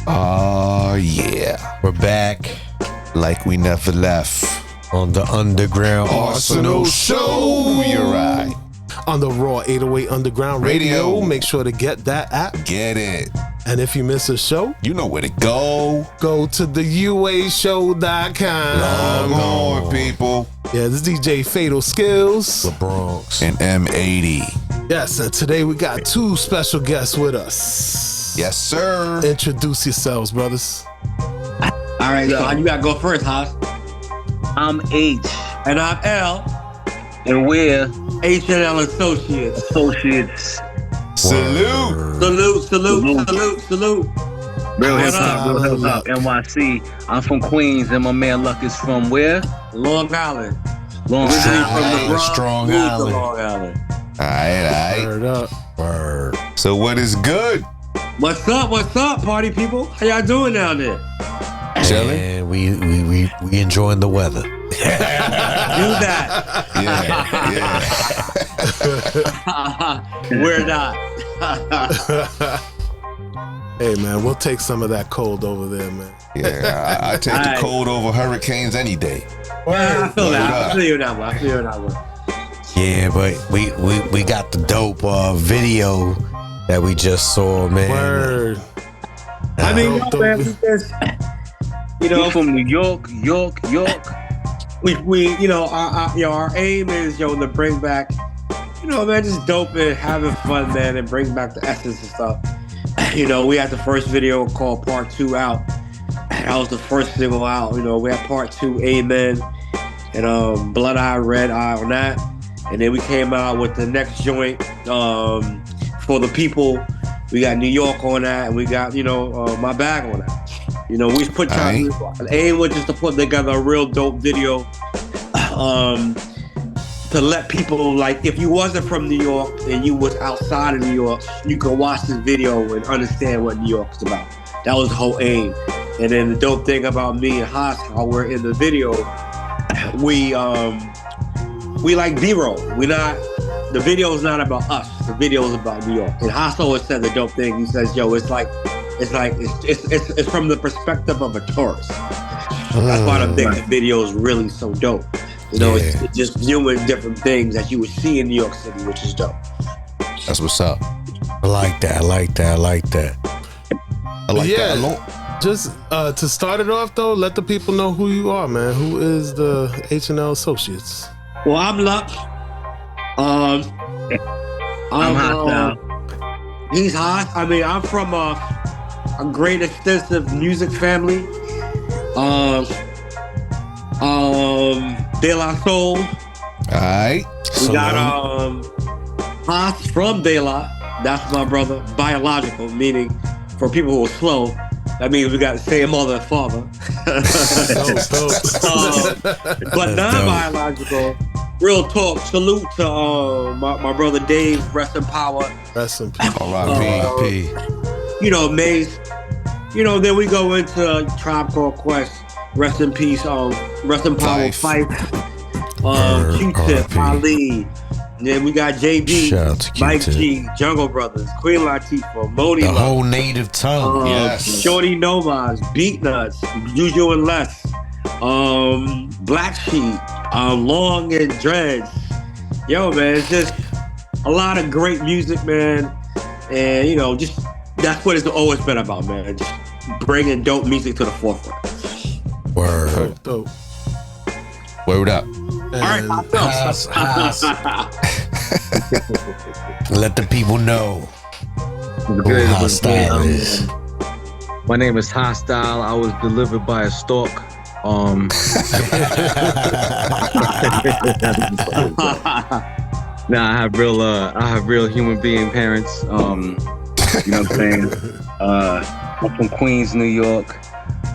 Oh yeah, we're back like we never left on the Underground Arsenal Show. You're right. On the Raw 808 Underground Radio. Make sure to get that app. Get it. And if you miss a show, you know where to go. Go to the uashow.com. Log on, people. Yeah, this is DJ Fatal Skills, The Bronx, and M80. Yes, and today we got two special guests with us. Yes, sir. Introduce yourselves, brothers. All right, so you gotta go first, Haas. I'm H. And I'm L. And we're H&L Associates. Salute. Salute. Real Hip Hop NYC. I'm from Queens, and my man Luck is from where? Long Island. Long Island. From the Bronx, Strong Island. Long Island. All right. Word up. Word. So what is good? What's up, party people? How y'all doing down there? Chilling. And we enjoying the weather. Do that. Yeah. We're not. Hey, man, we'll take some of that cold over there, man. Yeah, I take the cold over hurricanes any day. I feel that. I feel you that one. Yeah, but we got the dope video that we just saw, man. Word. I mean, you from New York. We our aim is to bring back, man, just dope and having fun, man, and bring back the essence and stuff. We had the first video called Part 2 out. That was the first single out. We had Part 2, Amen, and Blood Eye, Red Eye on that. And then we came out with the next joint, For the People. We got New York on that, and we got, My Bag on that. We put time. Aim was just to put together a real dope video, to let people, like, if you wasn't from New York and you was outside of New York, you could watch this video and understand what New York is about. That was the whole aim. And then the dope thing about me and Haas, how we're in the video, we like B-roll. The video is not about us. The video is about New York. And Haas always said the dope thing. He says, it's from the perspective of a tourist. That's why I think the video is really so dope. It's just viewing different things that you would see in New York City, which is dope. That's what's up. I like that. Just to start it off, though, let the people know who you are, man. Who is the H&L Associates? Well, I'm Luck. I'm Hot now. He's hot. I mean, I'm from a great extensive music family. De La Soul. Alright. We got Haas from De La. That's my brother. Biological, meaning for people who are slow, that means we got the same mother and father. But non-biological, real talk. Salute to my brother Dave. Rest in power. Rest in peace. R.I.P. Maze. Then we go into Tribe Called Quest. Rest in peace. Rest in power. Fife. Q-Tip. Ali. And then we got JB, Mike G, Jungle Brothers, Queen Latifah, Moni, the whole native tongue. Shorty Novas, Beat Nuts, Juju and Les, Black Sheep, Long and Dreads. Yo, man, it's just a lot of great music, man. And just that's what it's always been about, man. Just bringing dope music to the forefront. Word. Dope. Word up. All right, Haas. Let the people know who Hostile is. My name is Hostile. I was delivered by a stork. Nah, I have real human being parents. You know what I'm saying? I'm from Queens, New York.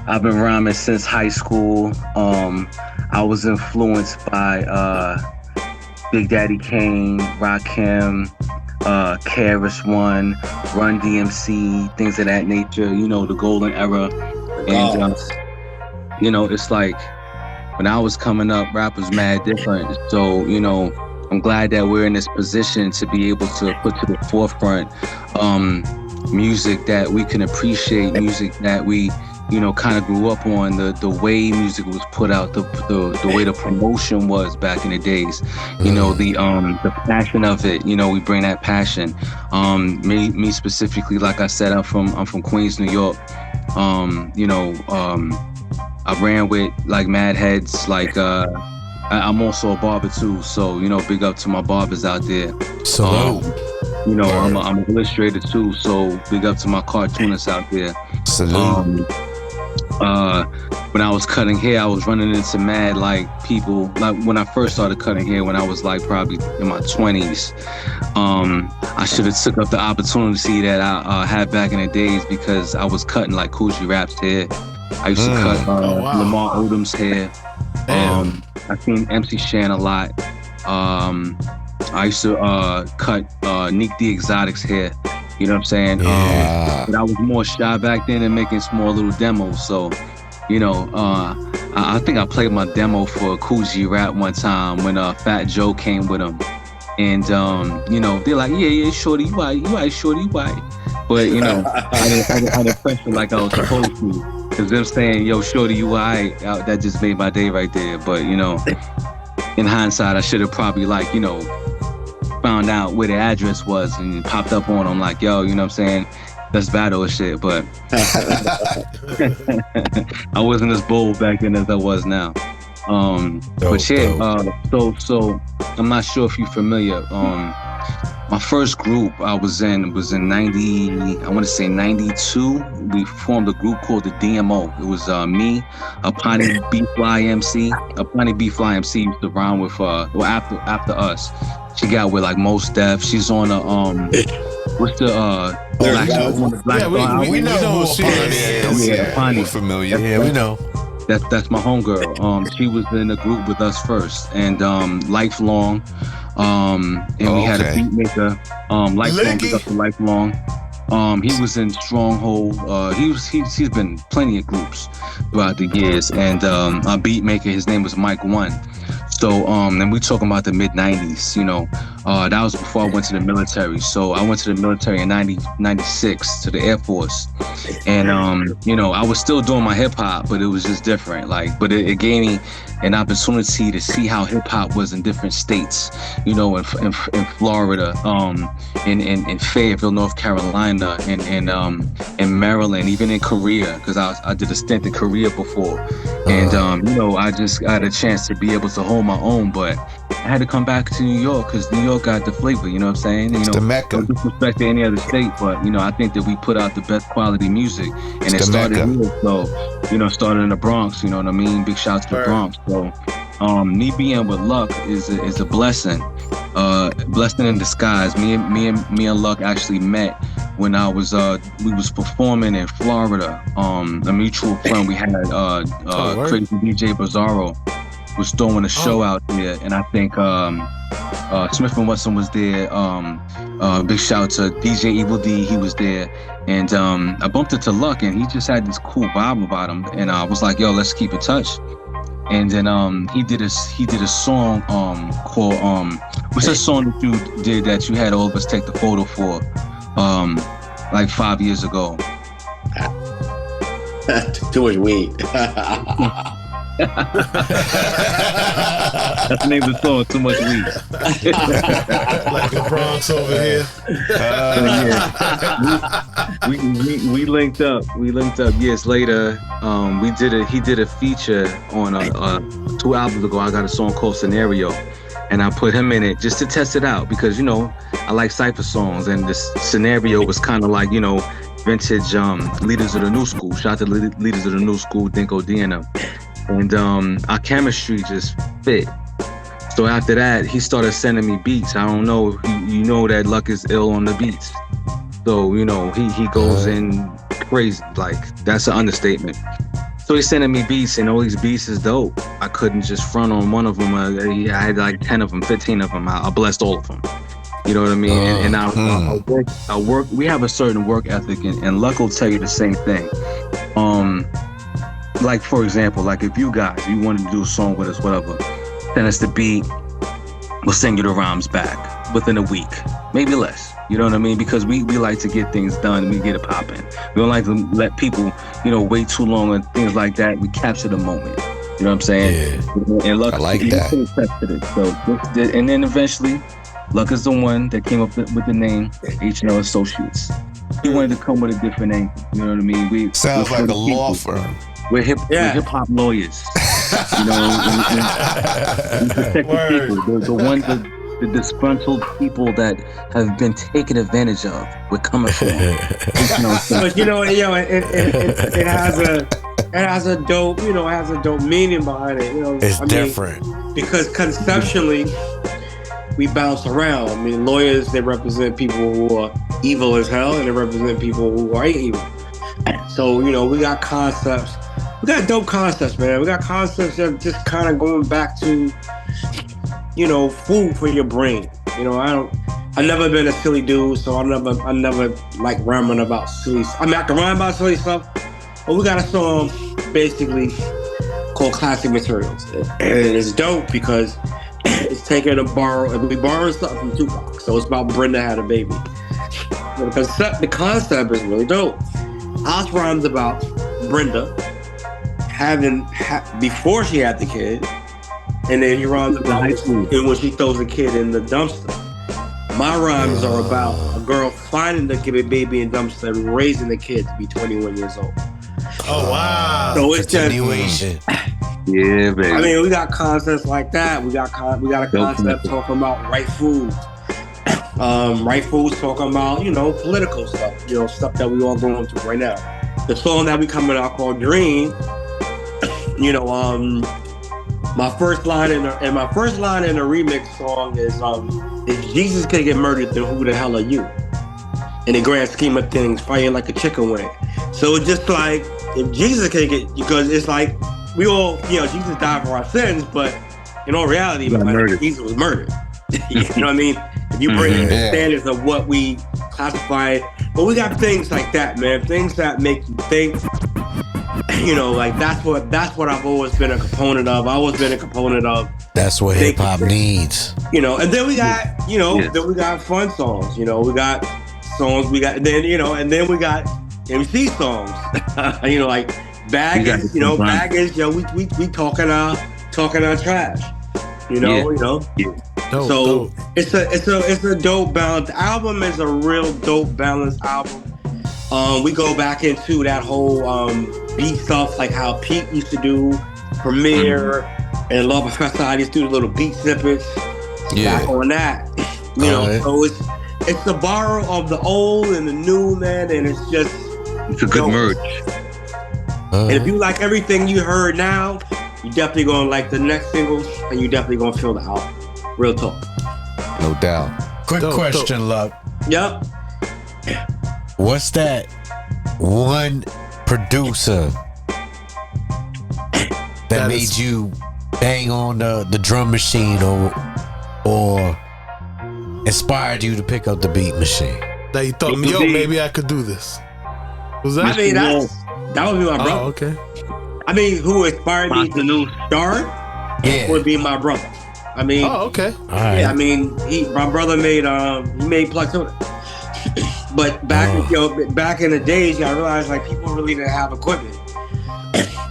I've been rhyming since high school. I was influenced by Big Daddy Kane, Rakim, KRS-One, Run DMC, things of that nature. The golden era. And it's like when I was coming up, rap was mad different. So I'm glad that we're in this position to be able to put to the forefront music that we can appreciate, music that we, kind of grew up on, the way music was put out, the way the promotion was back in the days, the passion of it, we bring that passion. Me specifically, like I said, I'm from Queens, New York. I ran with like mad heads, like I'm also a barber too, so big up to my barbers out there. Salute. I'm an illustrator too, so big up to my cartoonists out there. Salute. When I was cutting hair, I was running into mad like people. Like when I first started cutting hair, when I was like probably in my 20s, I should have took up the opportunity that I had back in the days, because I was cutting like Coogee Rap's hair. I used to cut Lamar Odom's hair. I seen MC Shan a lot. I used to cut Nick the Exotic's hair. You know what I'm saying? Yeah. But I was more shy back then and making small little demos. So, I think I played my demo for Coogee Rap one time when Fat Joe came with him. And, they're like, yeah, shorty, you white, shorty, you white. But, I didn't pressure like I was supposed to. Because them saying, yo, shorty, you white, that just made my day right there. But, in hindsight, I should have probably found out where the address was and popped up on them like, yo, you know what I'm saying? That's battle and shit. But I wasn't as bold back then as I was now. But yeah, so I'm not sure if you're familiar. My first group I was in was in 92. We formed a group called the DMO. It was me, Apani B Fly MC. Apani B Fly MC used to rhyme with after us. She got with like Mos Def. She's on the what's the Black we know who she is. Yeah, Apani. We're familiar. Yeah, we know. That's my homegirl. She was in the group with us first, and Lifelong. And we had a beat maker. Lifelong was up to Lifelong. He was in Stronghold. He's been plenty of groups throughout the years, and a beat maker. His name was Mike One. So, and we talking about the mid 90s, that was before I went to the military. So I went to the military in 96 to the Air Force. And, I was still doing my hip hop, but it was just different. But it gave me an opportunity to see how hip hop was in different states, in Florida, in Fayetteville, North Carolina, in Maryland, even in Korea, because I did a stint in Korea before. And, I just got a chance to be able to hold my own, but I had to come back to New York because New York got the flavor, you know what I'm saying? It's the Mecca. No disrespect to any other state, but, I think that we put out the best quality music. And it's it started Mecca. here, so, started in the Bronx, you know what I mean? Big shout to the Bronx. So, me being with Luck is a blessing. Blessing in disguise. Me and Luck actually met when we was performing in Florida. A mutual friend we had, Crazy DJ Bizarro, was throwing a show out there, and I think Smith & Wesson was there. Big shout to DJ Evil D, he was there, and I bumped into Luck, and he just had this cool vibe about him, and I was like, yo, let's keep in touch. And then he did a song called what's that song that you did that you had all of us take the photo for like 5 years ago? Too much weed. That's the name of the song, Too Much Weed. Like the Bronx over here. We linked up. Years later. He did a feature on 2 albums ago. I got a song called Scenario, and I put him in it just to test it out because I like cypher songs, and this Scenario was kind of like vintage Leaders of the New School. Shout out to Leaders of the New School, Dinko D and them. And our chemistry just fit. So after that, he started sending me beats. I don't know, that Luck is ill on the beats. So, he goes in crazy, like that's an understatement. So he's sending me beats, and all these beats is dope. I couldn't just front on one of them. I had like 10 of them, 15 of them. I blessed all of them. You know what I mean? And I work, we have a certain work ethic, and Luck will tell you the same thing. Like, for example, like if you wanted to do a song with us, whatever, send us the beat, we'll send you the rhymes back within a week, maybe less. You know what I mean? Because we like to get things done. We get it popping. We don't like to let people, wait too long and things like that. We capture the moment. You know what I'm saying? Yeah. And Luck, I like that. So, and then eventually, Luck is the one that came up with the name H&L Associates. He wanted to come with a different name. You know what I mean? Sounds we're like for a the law people. firm. We're hip hop lawyers. And protect the people, the ones the disgruntled people that have been taken advantage of. We're coming for them. But it has a dope meaning behind it. It's different. Because conceptually we bounce around. I mean, lawyers, they represent people who are evil as hell, and they represent people who ain't evil. So, we got concepts. We got dope concepts, man. We got concepts that just kind of going back to, food for your brain. I've never been a silly dude, so I never like rhyming about silly. I mean, I can rhyme about silly stuff, but we got a song basically called Classic Materials, and it's dope because it's taking we borrowing stuff from Tupac, so it's about Brenda had a baby. The concept is really dope. Oz rhymes about Brenda before she had the kid, and then he rhymes about when she throws the kid in the dumpster. My rhymes are about a girl finding the baby in the dumpster and raising the kid to be 21 years old. Oh wow! So it's Continuation. Yeah, baby. I mean, we got concepts like that. We got a concept talking about right food. Right food's talking about, political stuff, stuff that we all going through right now. The song that we coming out called Dream, my first line in the remix song is, if Jesus could get murdered, then who the hell are you? In the grand scheme of things, fighting like a chicken wing. So it's just like, if Jesus could get, because it's like, we all, Jesus died for our sins, but in all reality, Jesus was murdered. You know what I mean? If you bring in the standards of what we classify, but we got things like that, man. Things that make you think. Like that's what I've always been a component of. I always been a component of. That's what hip hop needs. And then we got, then we got fun songs. We got songs. We got and then we got MC songs. Like baggage. Baggage. We talking our trash. Dope. It's a dope balance. The album is a real dope balanced album. We go back into that whole beat stuff, like how Pete used to do, Premier, and Love Professor. I used to do the little beat snippets. Back on that, So it's the borrow of the old and the new, man, and it's a good merge. And if you like everything you heard now, you definitely gonna like the next single, and you definitely gonna feel the album. Real talk. No doubt. Quick question, Luck. Yep. What's that one producer that made you bang on the drum machine or inspired you to pick up the beat machine? That you thought, maybe I could do this. Was that? I mean, that would be my brother. Oh, okay. I mean, who inspired me to start would be my brother. I mean, oh, okay. All right. Yeah, I mean, my brother made Platoon. But back in the days, I realized like people really didn't have equipment.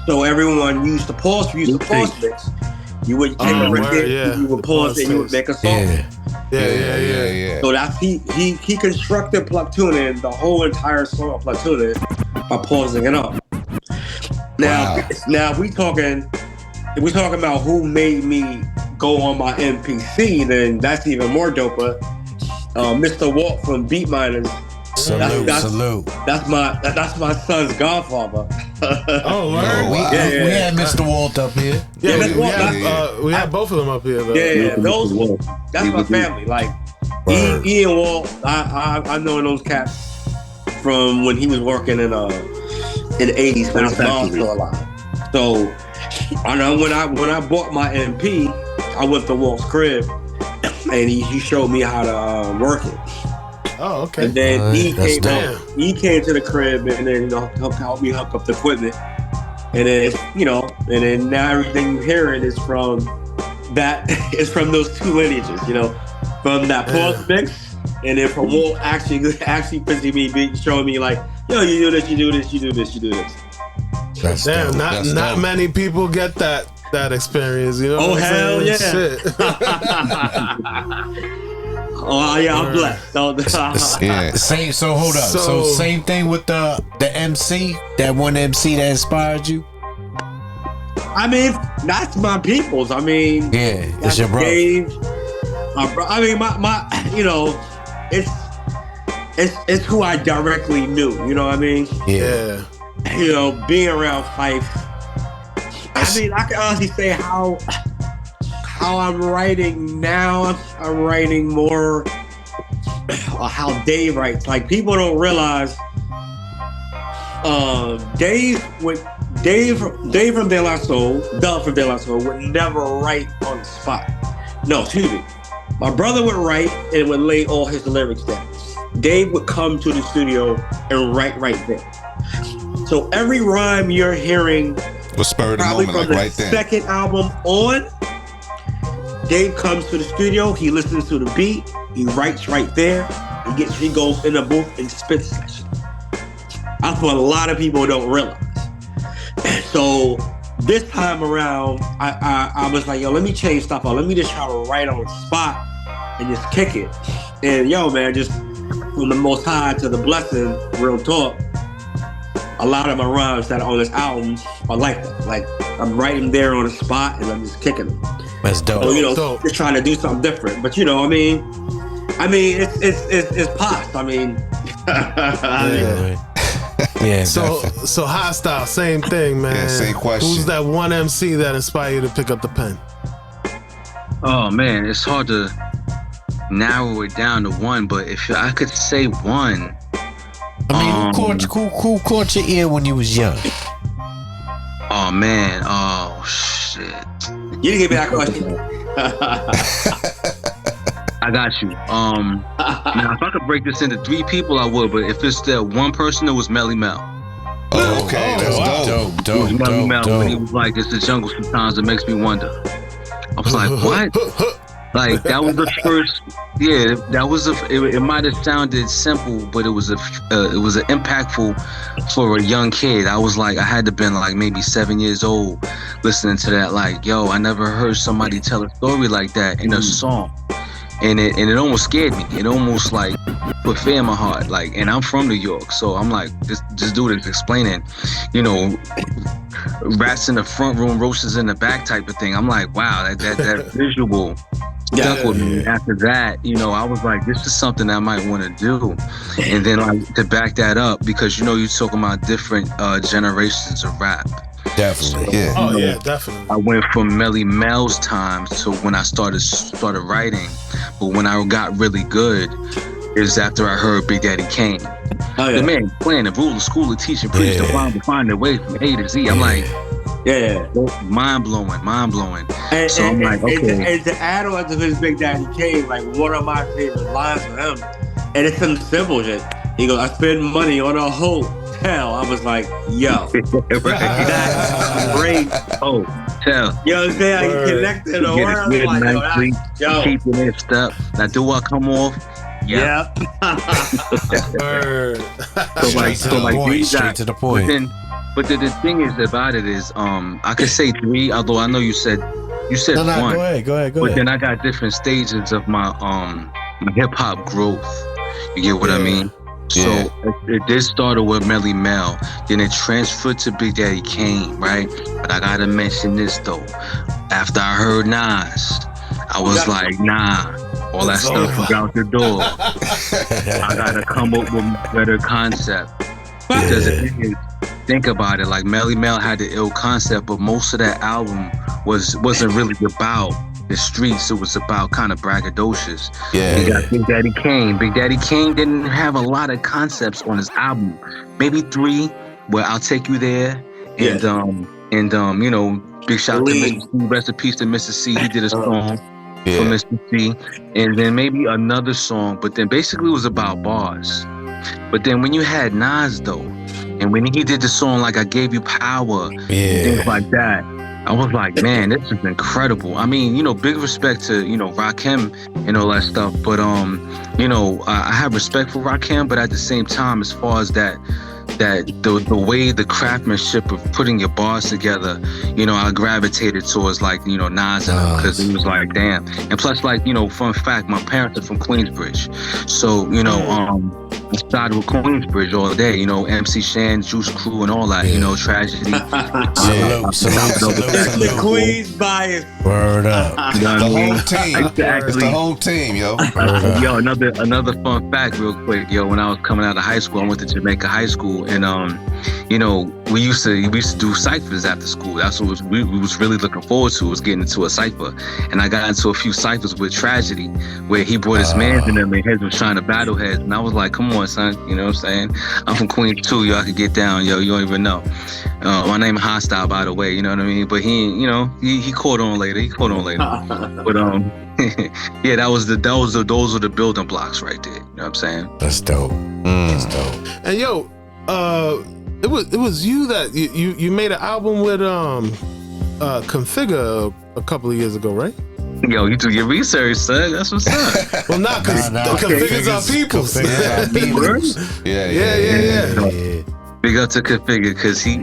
So everyone used the pulse mix. You would take a record, you would pause it, and you would make a song. Yeah. So that's he constructed platooning, the whole entire song of platooning, by pausing it up. Now if we talking about who made me go on my MPC, then that's even more doper. Mr. Walt from Beat Miners. Salute. That's my son's godfather. Oh, man. We had Mr. Walt up here. Yeah, we had both of them up here, though. Yeah. That's my family. Like, he and Walt, I've known those cats from when he was working in the 80s when his mom was still alive. So, I know when I bought my MP, I went to Walt's crib, and he showed me how to work it. Oh, okay. And then he came to the crib and then helped me hook up the equipment. And then now everything you're hearing is from that is from those two lineages, you know, from that pause mix, and then from Walt actually pushing me, showing me like, yo, you do this, you do this, you do this, you do this. That's Damn, dope. not many people get that experience, you know. Oh, what I'm hell saying? yeah. Shit. Oh yeah, I'm blessed. Yeah. Same. So hold up. So same thing with the MC, that one MC that inspired you. I mean, that's my people's. I mean, Yeah, that's it's your brother. Dave, my bro. I mean, my, you know, it's who I directly knew. You know what I mean? Yeah. You know, being around Fife. I mean, I can honestly say how I'm writing now. I'm writing more how Dave writes. Like, people don't realize Dave from De La Soul, Doug from De La Soul would never write on the spot. No, excuse me. My brother would write and would lay all his lyrics down. Dave would come to the studio and write right there. So every rhyme you're hearing, Was spur of the probably moment, from like the right there. second album on, Dave comes to the studio, he listens to the beat, he writes right there, he goes in the booth and spits that shit. That's what a lot of people don't realize. So this time around, I was like, yo, let me change stuff up. Let me just try to write on the spot and just kick it. And yo, man, just from the Most High to the blessing, real talk, a lot of my rhymes that are on this album are like that. Like, I'm writing there on the spot and I'm just kicking them. That's dope. So, you know, Dope. just trying to do something different. But you know, I mean, it's past. I mean, Yeah. So Hostile, same thing, man. Yeah, same question. Who's that one MC that inspired you to pick up the pen? Oh man, it's hard to narrow it down to one, but if I could say one, I mean, who caught your ear when you was young? oh man, oh shit. you didn't give me that question. I got you. Now if I could break this into three people, I would, but if it's that one person, it was Melly Mel. Oh, okay, that's dope. It was Melly Mel when he was like, "It's the jungle sometimes it makes me wonder." I was like, what? Like, that was the first, yeah, that was it might have sounded simple, but it was impactful for a young kid. I was like, I had to been like maybe 7 years old listening to that. Like, yo, I never heard somebody tell a story like that in a song. And it almost scared me. It almost like put fear in my heart. Like, and I'm from New York, so I'm like, this dude is explaining, you know, rats in the front room, roaches in the back type of thing. I'm like, wow, that visual stuck with me. After that, you know, I was like, this is something I might want to do. And then like to back that up, because you know, you're talking about different generations of rap. Definitely. Yeah. Oh yeah, definitely. I went from Melly Mel's time to when I started writing. But when I got really good is after I heard Big Daddy Kane. Oh, yeah. The man playing the rule of school, the teacher, preach, the rhyme, to find their way from A to Z. I'm like, Yeah. mind blowing. And, So I'm like, okay. And to add on to his Big Daddy Kane, like, one of my favorite lines from him, and it's some simple shit. He goes, I spend money on a hotel. I was like, yo, that's great. Oh, tell. You know what I'm saying? I connected the Get world. it good Like, nicely. yo, Keeping it up. Now, do I come off? yep. Word. Straight to the point. But the thing is about it is, I could say three, although I know you said No, one. go ahead. But then I got different stages of my hip hop growth. You get what I mean? So it did start with Melly Mel, then it transferred to Big Daddy Kane, right? But I gotta mention this though. After I heard Nas, I was like, nah, all that stuff is out the door. I gotta come up with a better concept. Because the thing is, think about it, like Melly Mel had the ill concept, but most of that album wasn't really about the streets. It was about kind of braggadocious. You got Big Daddy Kane. Big Daddy Kane didn't have a lot of concepts on his album. Maybe 3, where I'll Take You There, and you know, big shout to Mr. C, rest in peace to Mr. C. He did a song for Mr. C, and then maybe another song. But then basically it was about bars. But then when you had Nas though, and when he did the song like I Gave You Power, things like that, I was like, man, this is incredible. I mean, you know, big respect to, you know, Rakim and all that stuff. But, you know, I have respect for Rakim, but at the same time, as far as that the way the craftsmanship of putting your bars together, you know, I gravitated towards like, you know, Nas because it was like, damn. And plus, like, you know, fun fact, my parents are from Queensbridge. So, you know, I started with Queensbridge all day, you know, MC Shan, Juice Crew and all that, you know, Tragedy. The Queens bias. Word up. The whole team. Exactly. It's the whole team, yo. Yo, another fun fact real quick, yo, when I was coming out of high school, I went to Jamaica High School, and you know, we used to do ciphers after school. That's what we was really looking forward to, was getting into a cipher. And I got into a few ciphers with Tragedy, where he brought his mans in them and heads was trying to battle heads. And I was like, come on, son, you know what I'm saying? I'm from Queens too, yo, I could get down, yo, you don't even know. My name is Hostile, by the way, you know what I mean? But he caught on later. But yeah, those were the building blocks right there. You know what I'm saying? That's dope. That's dope. And yo, it was you that you made an album with Configure a couple of years ago, right? Yo, you do your research, son. That's what's up. Well, not because Configure's our peoples. Yeah. Big up to Configure, because he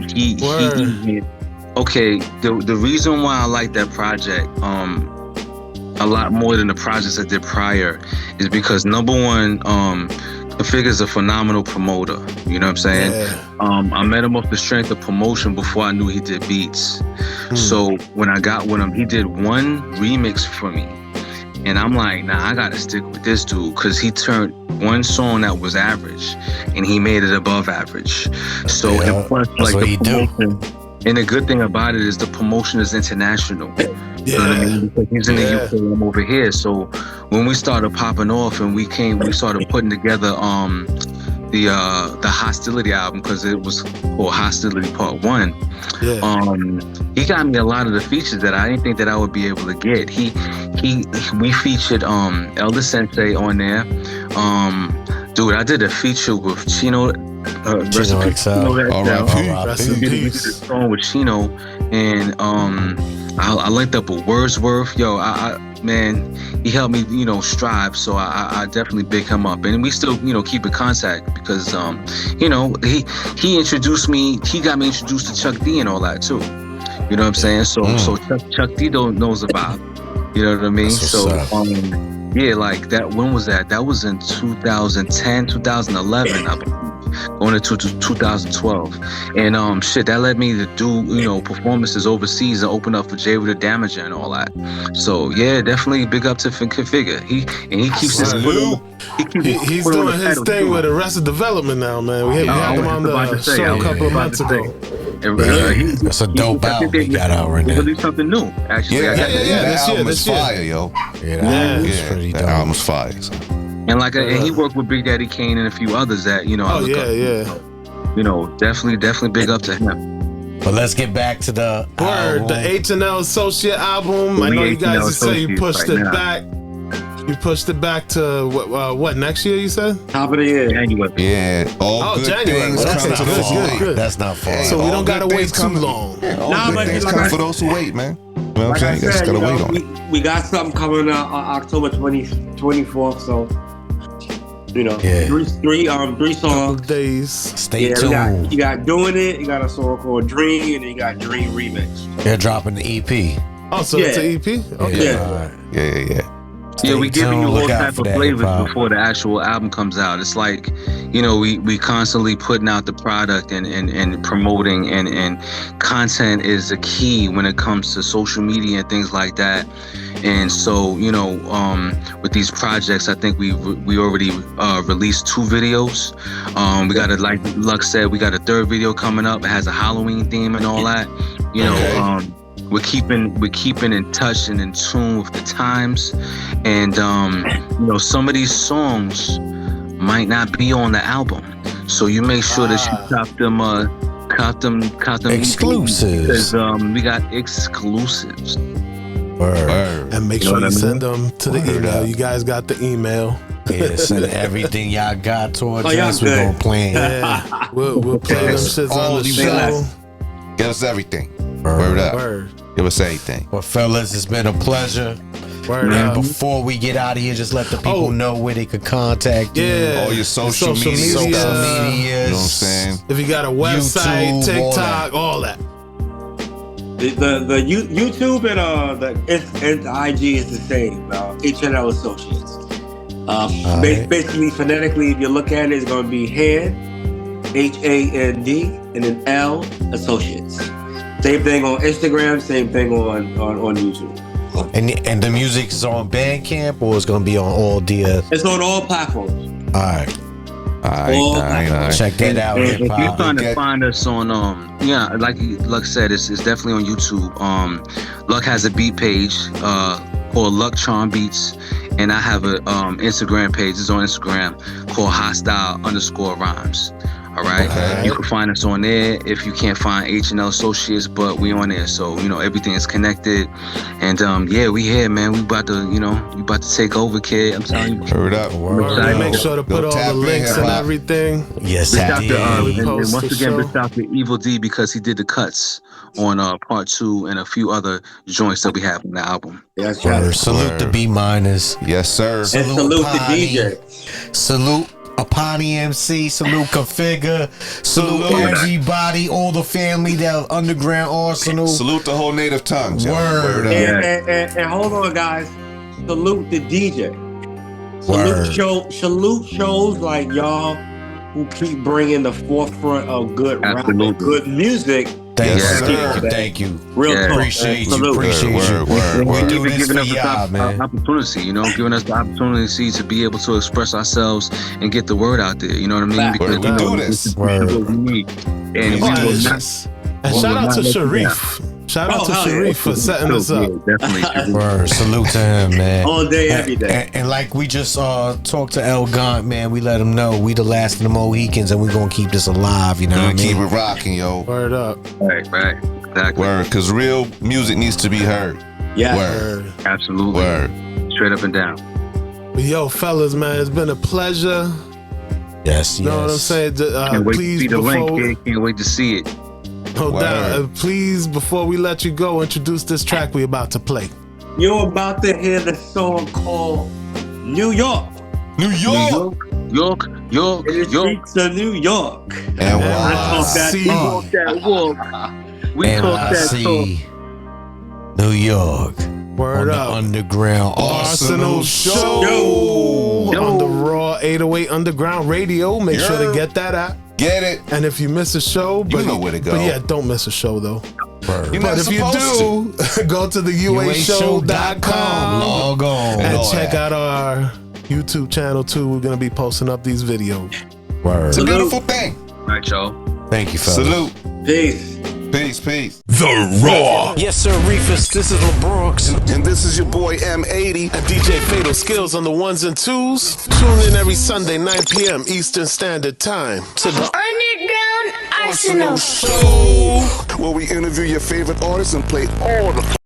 okay, the reason why I like that project a lot more than the projects I did prior is because, number one, Configure's a phenomenal promoter. You know what I'm saying? Yeah. I met him off the strength of promotion before I knew he did beats. So when I got with him, he did one remix for me. And I'm like, nah, I gotta stick with this dude, because he turned one song that was average and he made it above average. So and plus, like, the promotion, and the good thing about it is the promotion is international. You know what I mean? Because he's in the UK, I'm over here. So when we started popping off and we started putting together the Hostility album, because it was called Hostility Part 1. He got me a lot of the features that I didn't think that I would be able to get. We featured Elder Sensei on there. Dude, I did a feature with Chino. Chino XL. Rest in We did a peace. song with Chino, and I linked up with Wordsworth. Yo, man, he helped me, you know, strive. So I definitely big him up, and we still, you know, keep in contact because, you know, he introduced me. He got me introduced to Chuck D and all that too. You know what I'm saying? So Chuck D knows about. You know what I mean? So yeah, like that. When was that? That was in 2010, 2011. I believe. Going into 2012, and shit, that led me to do, you know, performances overseas and open up for Jay with the Damager and all that. So yeah, definitely big up to Configure. He keeps his He's doing his thing with Arrested Development now, man. We had him on the show a couple of months ago. That's a dope album he got out right now. Released something new, actually. That album is fire, yo. That album's fire. And like, and he worked with Big Daddy Kane and a few others that, you know, I look up. You know, definitely big up to him. But let's get back to the album. The H&L Associate album. I know you guys would say you pushed it back. You pushed it back to what next year? You said top of the year. January. Yeah, all good January. things Well, come to good, far. good. That's not far. So we don't gotta good wait things too come- long. All good things come for those who wait, man. You know what I'm saying? You just gotta wait on it. We got something coming out October 24th, so you know, three Couple songs. days. Stay tuned. You got Doing It, you got a song called Dream, and then you got Dream Remix. They're dropping the EP. Oh, so it's an EP? Okay. Yeah, we giving you all Look out type for of that flavors hip-hop. before the actual album comes out. It's like, you know, we constantly putting out the product and promoting, and content is the key when it comes to social media and things like that. And so, you know, with these projects, I think we already released 2 videos. We got like Lux said, we got a 3rd video coming up. It has a Halloween theme and all that. You know, we're keeping in touch and in tune with the times, and you know, some of these songs might not be on the album, so you make sure that you cop them Exclusives. because we got exclusives. Word. And make sure you send them to the email. You guys got the email. Yeah, send everything y'all got towards y'all us. We're good. gonna play it. Yeah, we'll play them shits All on the the show. Get us everything. Word up. Word. Give us everything. Well, fellas, it's been a pleasure. Word And up. before we get out of here, just let the people know where they could contact you. Yeah. All your social media Social stuff. medias. You know what I'm saying? If you got a website, YouTube, all TikTok, all that. The YouTube and the IG is the same. H&L Associates. right. Basically, phonetically, if you look at it, it's going to be Hand, HAND, and then L Associates. Same thing on Instagram. Same thing on YouTube. And the music is on Bandcamp or it's gonna be on all the. It's on all platforms. All right, All right. check that out. And if you're Hip-hop. trying to find us on like Luck said, it's definitely on YouTube. Luck has a beat page called Luck Charm Beats, and I have a Instagram page. It's on Instagram called Hostile_Rhymes. All right, Okay. you can find us on there if you can't find H&L Associates, but we on there, so everything is connected. And yeah, we here, man. We about to take over, kid. I'm telling you. Heard up. Word. Make sure to put all tap the in, links and hip-hop. everything. Yes, Shout out I to, did. and Post once the again, show. shout out to Evil D because he did the cuts on part 2 and a few other joints that we have on the album. That's Word. right. Salute Word. the B minus. Yes, sir. And salute the Pani. DJ. Salute Apani MC. Salute Configure. Salute everybody, all the family, that Underground Arsenal. Salute the whole native tongues. yo. Word. up. And hold on, guys. Salute the DJ. Word. Salute shows like y'all who keep bringing the forefront of good rap and Absolutely. good music. Thank Yes, you, sir. sir. Thank you. Real Yeah. talk. Appreciate you. Salute. Appreciate you. Word. We do Even this giving for us y'all, man. opportunity, giving us the opportunity to be able to express ourselves and get the word out there. You know what I mean? Fact. Because Word. We do this. This is what we need. And we Oh, will and not. shout will out not to let you Sharif. Shout out to hell yeah. Sharif for setting this up. Yeah, definitely. Word. Salute to him, man. All day, every day. And like we just talked to El Gaunt, man, we let him know we the last of the Mohicans and we gonna keep this alive, you know what I Gonna keep mean? it rocking, yo. Word up. Right. Exactly. Word. Because real music needs to be heard. Yeah. Word. Word. Absolutely. Word. Straight up and down. But yo, fellas, man, it's been a pleasure. Yes, You know what I'm saying? Can't wait to Please, see the before, link, kid. Can't wait to see it. no Word. doubt, please, before we let you go, introduce this track we about to play. You're about to hear the song called New York. New York. York. In the streets of New York. And I why? talk that See. talk. That walk. We talk that talk. NYC, New York, Word on up. the Underground Arsenal Show Yo. on the Raw 808 Underground Radio. Make sure to Yo. get that app. Get it? And if you miss a show, but know where to go. But yeah, don't miss a show though. You're But not if you supposed do, go to the UAShow.com Log on. and all check that. out our YouTube channel too. We're gonna be posting up these videos. Word. It's a beautiful thing. All right, y'all. Thank you, fellas. Salute. Peace. Peace. The Raw. Yes, sir, Reefus. This is LeBronx. And this is your boy M80. And DJ Fatal Skills on the ones and twos. Tune in every Sunday, 9 p.m. Eastern Standard Time to the Underground Arsenal. Where we interview your favorite artists and play all the